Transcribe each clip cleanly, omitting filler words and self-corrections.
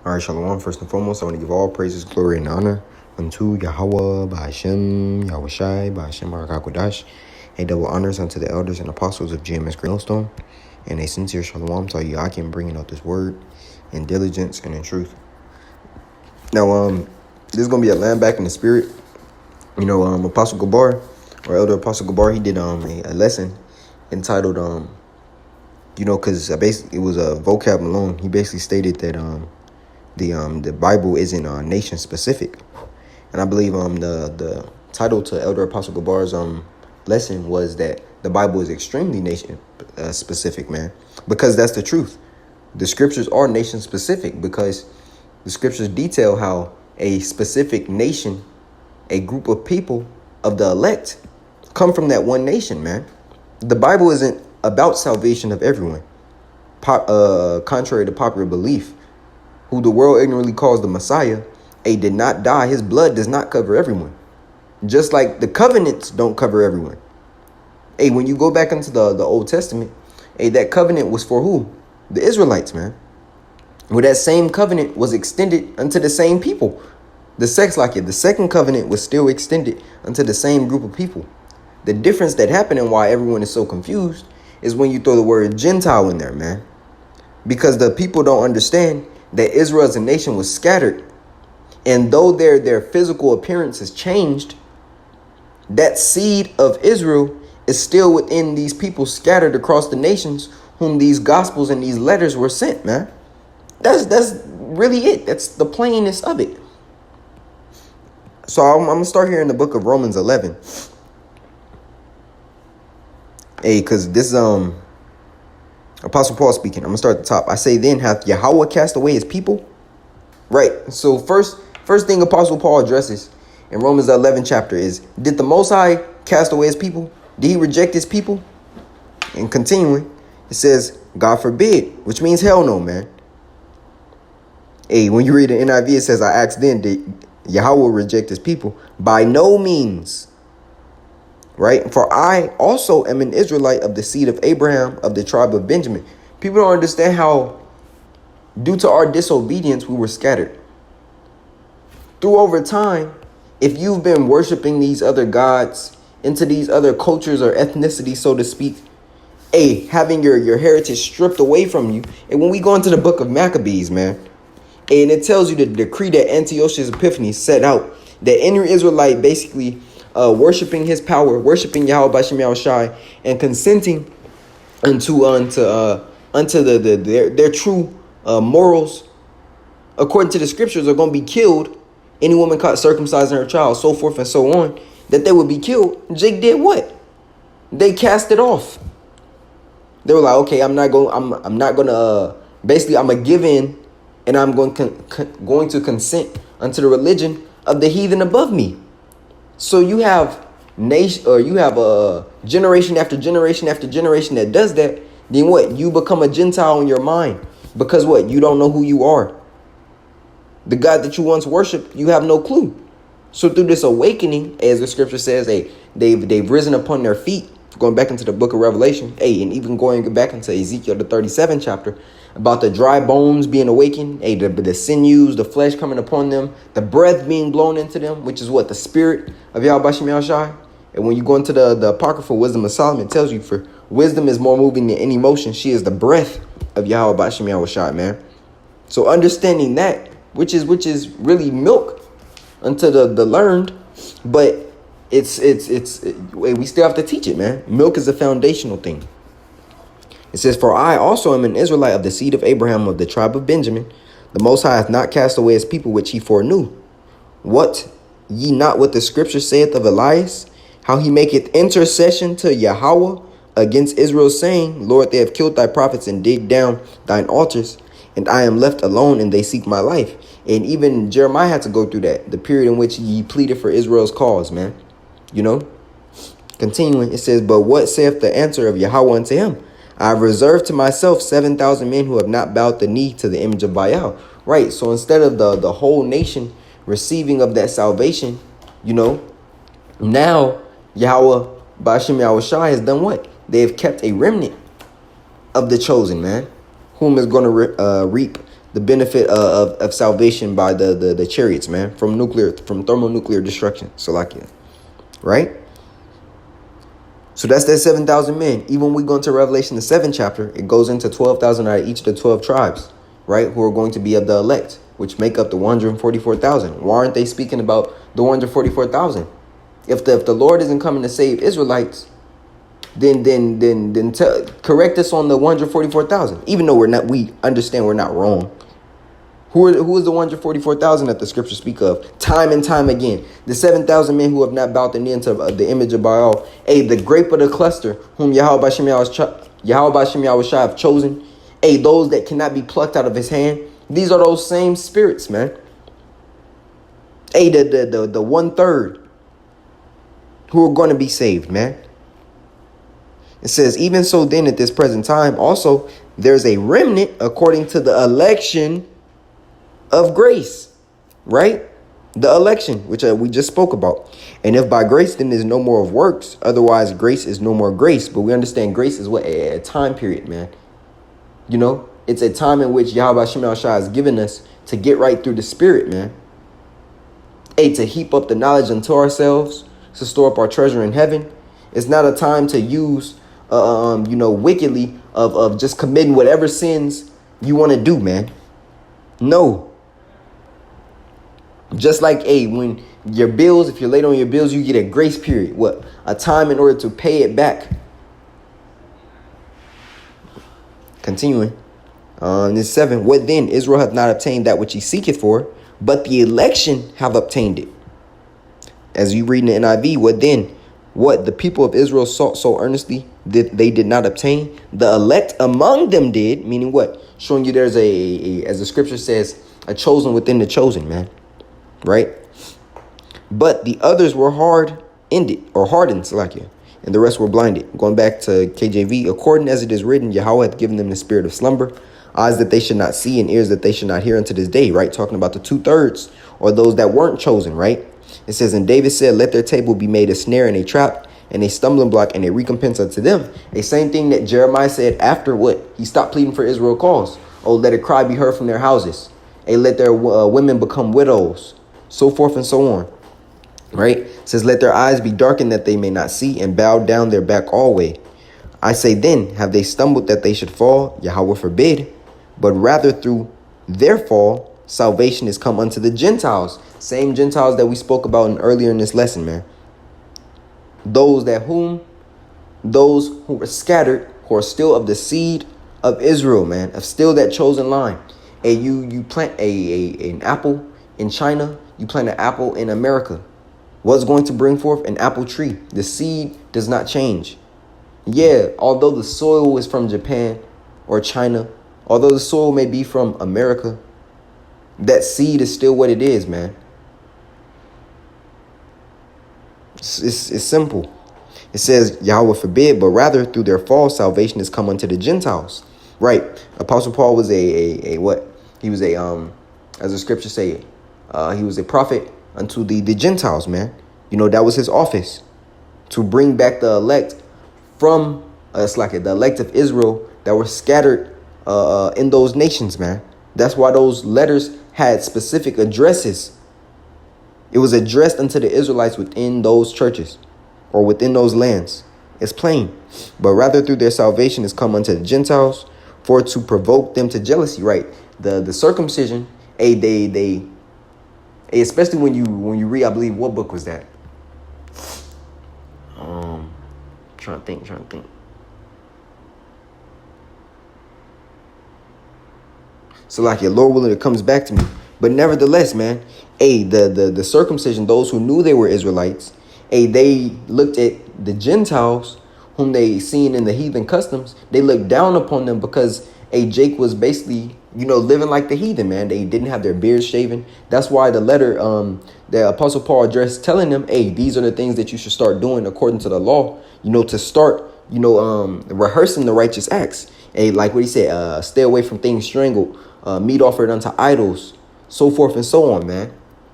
All right, Shalom. First and foremost, I want to give all praises, glory, and honor unto Yahweh, Ba'ashem, Yahushai, Ba'ashem, Barakakodash, a double honors unto the elders and apostles of GMS Greenstone, and a sincere Shalom to Yakim bringing out this word in diligence and in truth. Now, this is going to be a land back in the spirit. You know, Apostle Gabar, or Elder Apostle Gabar, he did a lesson entitled, because basically it was a vocab alone. He basically stated that the Bible isn't nation specific, and I believe the title to Elder Apostle Gabar's lesson was that the Bible is extremely nation specific, man, because that's the truth. The scriptures are nation specific because the scriptures detail how a specific nation, a group of people of the elect, come from that one nation, man. The Bible isn't about salvation of everyone, contrary to popular belief. Who the world ignorantly calls the Messiah, did not die. His blood does not cover everyone. Just like the covenants don't cover everyone. When you go back into the Old Testament, that covenant was for who? The Israelites, man. Well, that same covenant was extended unto the same people. The second covenant was still extended unto the same group of people. The difference that happened and why everyone is so confused is when you throw the word Gentile in there, man. Because the people don't understand that Israel as a nation was scattered, and though their physical appearance has changed, that seed of Israel is still within these people scattered across the nations whom these gospels and these letters were sent, man. That's really it. That's the plainness of it. So I'm going to start here in the book of Romans 11. Because this is Apostle Paul speaking. I'm going to start at the top. I say, then hath Yahweh cast away his people? Right. So first thing Apostle Paul addresses in Romans 11 chapter is, did the Most High cast away his people? Did he reject his people? And continuing, it says, God forbid, which means hell no, man. When you read the NIV, it says, I asked then, did Yahweh reject his people? By no means. Right? For I also am an Israelite of the seed of Abraham, of the tribe of Benjamin. People don't understand how, due to our disobedience, we were scattered. Through over time, if you've been worshiping these other gods, into these other cultures or ethnicities, so to speak, having your heritage stripped away from you. And when we go into the book of Maccabees, man, and it tells you the decree that Antiochus Epiphanes set out, that any Israelite basically worshiping his power, worshiping Yahweh Ba'ashem Yahushai, and consenting unto their true morals, according to the scriptures, are going to be killed. Any woman caught circumcising her child, so forth and so on, that they would be killed. Jake did what? They cast it off. They were like, okay, I'm not gonna basically I'm gonna give in, and I'm going to consent unto the religion of the heathen above me. So you have generation after generation after generation that does that. Then what? You become a Gentile in your mind because what? You don't know who you are. The God that you once worshipped, you have no clue. So through this awakening, as the scripture says, they've risen upon their feet. Going back into the book of Revelation, and even going back into Ezekiel, the 37th chapter, about the dry bones being awakened, the sinews, the flesh coming upon them, the breath being blown into them, which is what? The spirit of Yahweh Ba'ashem Yahushai. And when you go into the apocryphal wisdom of Solomon, it tells you, for wisdom is more moving than any motion. She is the breath of Yahweh Ba'ashem Yahushai, man. So understanding that, which is really milk unto the learned, but we still have to teach it, man. Milk is a foundational thing. It says, for I also am an Israelite of the seed of Abraham, of the tribe of Benjamin. The Most High hath not cast away his people which he foreknew. What? Ye not what the scripture saith of Elias, how he maketh intercession to Yahweh against Israel, saying, Lord, they have killed thy prophets and digged down thine altars, and I am left alone, and they seek my life. And even Jeremiah had to go through that, the period in which he pleaded for Israel's cause, man. You know? Continuing, it says, but what saith the answer of Yahweh unto him? I have reserved to myself 7,000 men who have not bowed the knee to the image of Baal. Right. So instead of the whole nation receiving of that salvation, now Yahweh Ba'ashem Yahushai has done what? They have kept a remnant of the chosen, man, whom is going to reap the benefit of salvation by the chariots, man, from thermonuclear destruction. Salakia, right? So that's that 7,000 men. Even when we go into Revelation, the 7th chapter, it goes into 12,000 out of each of the 12 tribes, right, who are going to be of the elect, which make up the 144,000. Why aren't they speaking about the 144,000? If the Lord isn't coming to save Israelites, then correct us on the 144,000. Even though we understand we're not wrong. Who is the 144,000 that the scriptures speak of time and time again? The 7,000 men who have not bowed the knee into the image of Baal. The grape of the cluster, whom Yahweh B'Shem Yahushua have chosen. Those that cannot be plucked out of his hand. These are those same spirits, man. The 1/3 who are going to be saved, man. It says, even so then at this present time, also there's a remnant according to the election of grace, right? The election, which we just spoke about. And if by grace, then there's no more of works. Otherwise, grace is no more grace. But we understand grace is what a time period, man. You know, it's a time in which Yahweh Shema Shah has given us to get right through the spirit, man. To heap up the knowledge unto ourselves, to store up our treasure in heaven. It's not a time to use, wickedly of just committing whatever sins you want to do, man. No. Just like, when your bills, if you're late on your bills, you get a grace period. What? A time in order to pay it back. Continuing. This 7. What then? Israel hath not obtained that which he seeketh for, but the election have obtained it. As you read in the NIV, what then? What the people of Israel sought so earnestly that they did not obtain, the elect among them did. Meaning what? Showing you there's as the scripture says, a chosen within the chosen, man. Right? But the others were hardened, Salakia, and the rest were blinded. Going back to KJV, according as it is written, Yahweh hath given them the spirit of slumber, eyes that they should not see and ears that they should not hear unto this day, right? Talking about the 2/3 or those that weren't chosen, right? It says, and David said, let their table be made a snare and a trap and a stumbling block and a recompense unto them. A same thing that Jeremiah said after what? He stopped pleading for Israel cause. Oh, let a cry be heard from their houses. Let their women become widows. So forth and so on. Right? It says, let their eyes be darkened that they may not see and bow down their back always. I say then, have they stumbled that they should fall? Yahweh forbid. But rather through their fall, salvation is come unto the Gentiles. Same Gentiles that we spoke about earlier in this lesson, man. Those who were scattered, who are still of the seed of Israel, man, of still that chosen line. And you plant an apple in China, you plant an apple in America. What's going to bring forth? An apple tree. The seed does not change. Yeah, although the soil is from Japan or China, although the soil may be from America, that seed is still what it is, man. It's simple. It says, Yahweh forbid, but rather through their fall, salvation has come unto the Gentiles. Right. Apostle Paul was what? He was as the scriptures say, he was a prophet unto the Gentiles, man. You know, that was his office, to bring back the elect from the elect of Israel that were scattered in those nations, man. That's why those letters had specific addresses. It was addressed unto the Israelites within those churches or within those lands. It's plain. But rather through their salvation is come unto the Gentiles for to provoke them to jealousy, right? The circumcision, they especially when you read, I believe, what book was that? Trying to think. So like your Lord willing, it comes back to me. But nevertheless, man, the circumcision, those who knew they were Israelites, they looked at the Gentiles whom they seen in the heathen customs. They looked down upon them because Jake was basically, living like the heathen, man. They didn't have their beards shaven. That's why the letter the Apostle Paul addressed telling them, these are the things that you should start doing according to the law, to start, rehearsing the righteous acts. Like what he said, stay away from things strangled, meat offered unto idols, so forth and so on, man.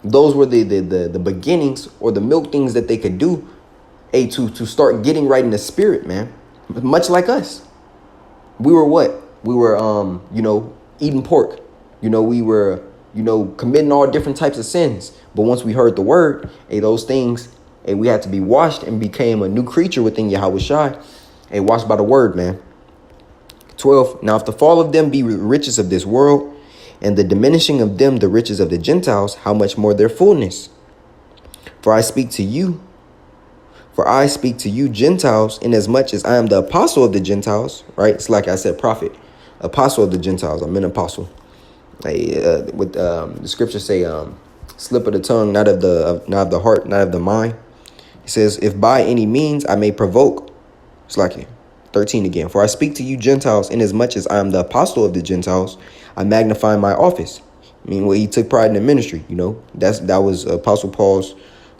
Those were the beginnings or the milk things that they could do, to start getting right in the spirit, man. Much like us. We were what? We were, eating pork. We were, committing all different types of sins. But once we heard the word, those things, we had to be washed and became a new creature within Yahweh Shai. Washed by the word, man. 12. Now, if the fall of them be riches of this world, and the diminishing of them the riches of the Gentiles, how much more their fullness? For I speak to you, Gentiles, inasmuch as I am the apostle of the Gentiles, right? It's like I said, prophet, apostle of the Gentiles. I'm an apostle. The scriptures say, slip of the tongue, not of the heart, not of the mind. It says, if by any means I may provoke, it's like 13 again. For I speak to you Gentiles, inasmuch as I am the apostle of the Gentiles, I magnify my office. He took pride in the ministry. That was Apostle Paul's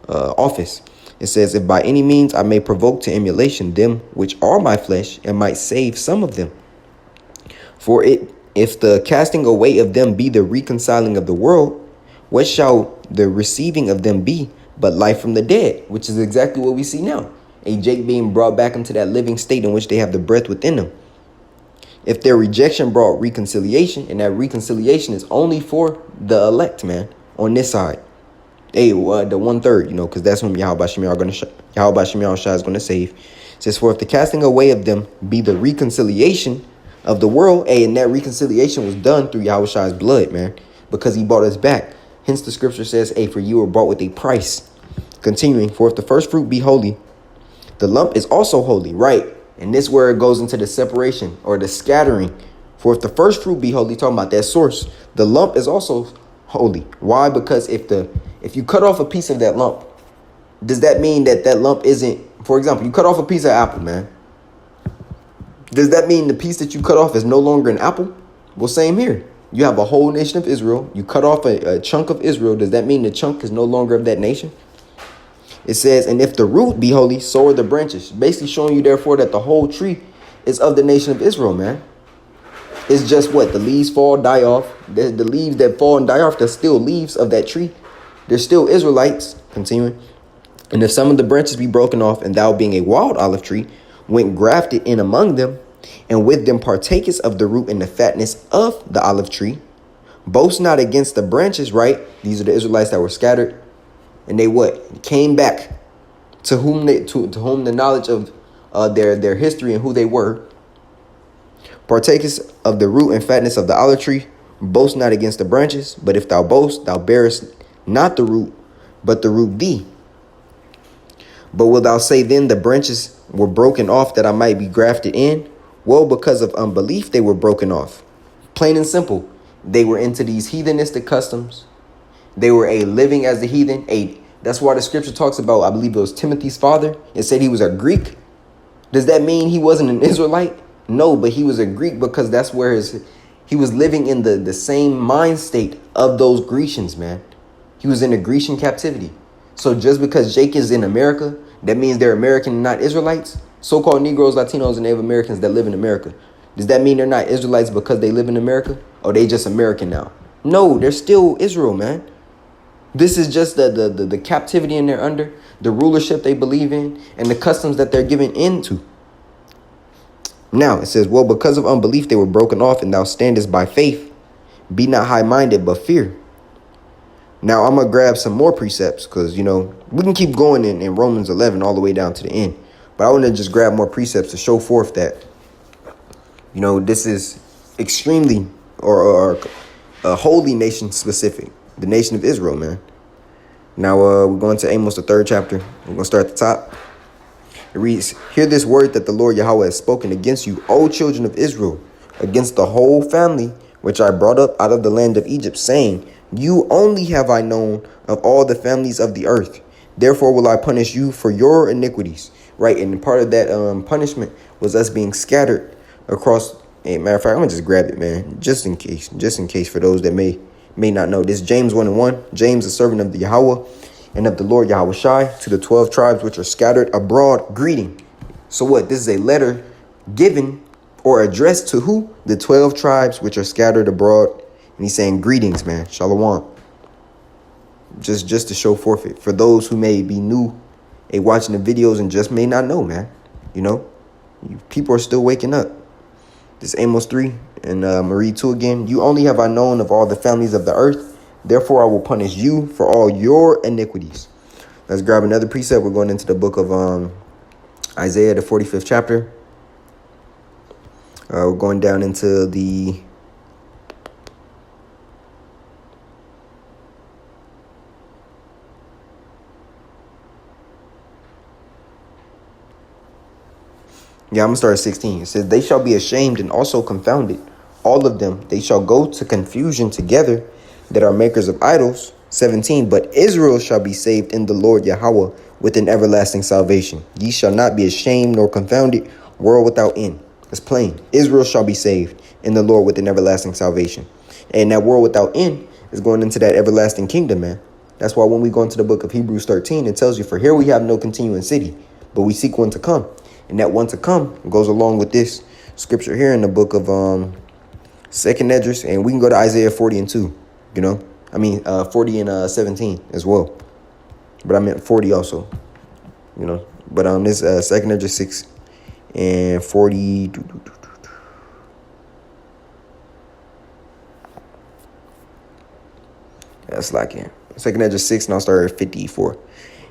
office. It says, if by any means I may provoke to emulation them which are my flesh, and might save some of them. For if the casting away of them be the reconciling of the world, what shall the receiving of them be but life from the dead? Which is exactly what we see now. Jake being brought back into that living state in which they have the breath within them. If their rejection brought reconciliation, and that reconciliation is only for the elect, man, on this side. The 1/3, because that's whom Yahweh Shai is going to save. It says, for if the casting away of them be the reconciliation of the world, and that reconciliation was done through Yahweh Shai's blood, man, because he bought us back. Hence the scripture says, for you were bought with a price. Continuing, for if the first fruit be holy, the lump is also holy, right? And this is where it goes into the separation or the scattering. For if the first fruit be holy, talking about that source, the lump is also holy. Why? Because if you cut off a piece of that lump, does that mean that lump isn't, for example, you cut off a piece of apple, man. Does that mean the piece that you cut off is no longer an apple? Well, same here. You have a whole nation of Israel. You cut off a chunk of Israel. Does that mean the chunk is no longer of that nation? It says, and if the root be holy, so are the branches. Basically showing you, therefore, that the whole tree is of the nation of Israel, man. It's just what? The leaves fall, die off. The leaves that fall and die off, they're still leaves of that tree. They're still Israelites. Continuing. And if some of the branches be broken off, and thou being a wild olive tree, went grafted in among them, and with them partakest of the root and the fatness of the olive tree, boast not against the branches, right? These are the Israelites that were scattered. And they what? Came back to whom the knowledge of their history and who they were. Partakest of the root and fatness of the olive tree. Boast not against the branches, but if thou boast, thou bearest not the root, but the root thee. But wilt thou say then the branches were broken off that I might be grafted in? Well, because of unbelief they were broken off. Plain and simple. They were into these heathenistic customs. They were living as the heathen. That's why the scripture talks about, I believe it was Timothy's father. It said he was a Greek. Does that mean he wasn't an Israelite? No, but he was a Greek because that's where he was living in the same mind state of those Grecians, man. He was in a Grecian captivity. So just because Jake is in America, that means they're American and not Israelites? So-called Negroes, Latinos, and Native Americans that live in America. Does that mean they're not Israelites because they live in America? Or they just American now? No, they're still Israel, man. This is just the captivity in they're under, the rulership they believe in, and the customs that they're given into. Now, it says, well, because of unbelief they were broken off, and thou standest by faith. Be not high-minded, but fear. Now, I'm going to grab some more precepts because, we can keep going in Romans 11 all the way down to the end. But I want to just grab more precepts to show forth that, this is extremely or a holy nation specific. The nation of Israel, man. Now, we're going to Amos, the 3rd chapter. We're going to start at the top. It reads, hear this word that the Lord Yahweh has spoken against you, O children of Israel, against the whole family, which I brought up out of the land of Egypt, saying, you only have I known of all the families of the earth. Therefore will I punish you for your iniquities. Right, and part of that punishment was us being scattered across. Matter of fact, I'm going to just grab it, man, just in case for those that may not know. This James 1:1. James, a servant of the Yahweh and of the Lord Yahweh Shai, to the 12 tribes which are scattered abroad, greeting. So what? This is a letter given or addressed to who? The 12 tribes which are scattered abroad. And he's saying greetings, man. Shalom. Just to show forfeit for those who may be new watching the videos and just may not know, man. People are still waking up. This Amos 3, And I'm going to read 2 again. You only have I known of all the families of the earth. Therefore, I will punish you for all your iniquities. Let's grab another precept. We're going into the book of Isaiah, the 45th chapter. We're going down into the... Yeah, I'm going to start at 16. It says, they shall be ashamed and also confounded. All of them, they shall go to confusion together that are makers of idols. 17, but Israel shall be saved in the Lord Yahweh with an everlasting salvation. Ye shall not be ashamed nor confounded, world without end. It's plain. Israel shall be saved in the Lord with an everlasting salvation. And that world without end is going into that everlasting kingdom, man. That's why when we go into the book of Hebrews 13, it tells you, for here we have no continuing city, but we seek one to come. And that one to come goes along with this scripture here in the book of 2nd Esdras. And we can go to Isaiah 40 and 2, 40 and 17 as well. But I meant 40 also, But on this 2nd Esdras 6 and 40. That's like it. 2nd Esdras 6, and I'll start at 54.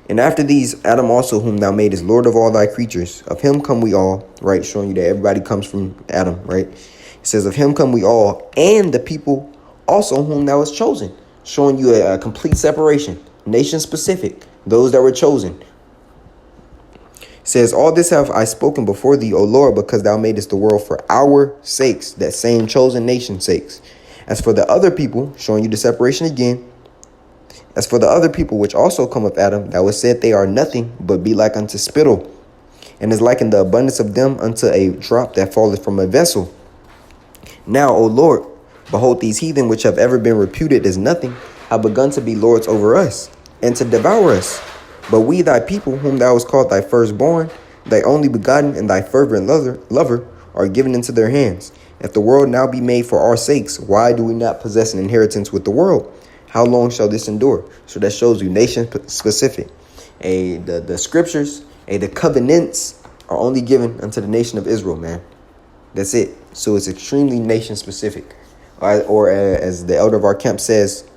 And after these, Adam also, whom thou madest Lord of all thy creatures, of him come we all, right? Showing you that everybody comes from Adam, right? It says, of him come we all, and the people also whom thou hast chosen. Showing you a complete separation, nation specific, those that were chosen. It says, all this have I spoken before thee, O Lord, because thou madest the world for our sakes, that same chosen nation's sakes. As for the other people, showing you the separation again, as for the other people which also come of Adam, thou hast said they are nothing, but be like unto spittle, and is like in the abundance of them unto a drop that falleth from a vessel. Now, O Lord, behold, these heathen which have ever been reputed as nothing, have begun to be lords over us, and to devour us. But we, thy people, whom thou hast called thy firstborn, thy only begotten, and thy fervent lover, are given into their hands. If the world now be made for our sakes, why do we not possess an inheritance with the world? How long shall this endure? So that shows you nation specific. The scriptures, the covenants are only given unto the nation of Israel, man. That's it. So it's extremely nation specific. Or as the elder of our camp says,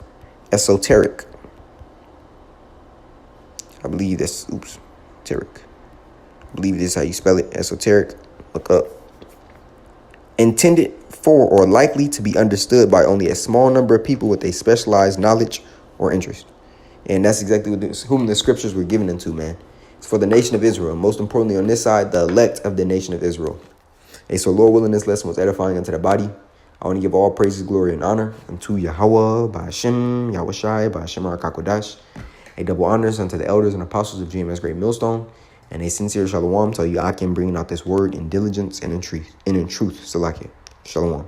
esoteric. I believe that's, esoteric. I believe this is how you spell it, esoteric. Look up. Intended for or likely to be understood by only a small number of people with a specialized knowledge or interest. And that's exactly whom the scriptures were given unto, man. It's for the nation of Israel. Most importantly, on this side, the elect of the nation of Israel. Hey, so Lord willing, this lesson was edifying unto the body. I want to give all praises, glory, and honor unto Yahweh, Ba'ashem, Yahushai, Ba'ashem HaKakodash. A double honors unto the elders and apostles of GMS Great Millstone. And a sincere shalom to you, Akim, bringing out this word in diligence and in truth. Salakia. Shalom.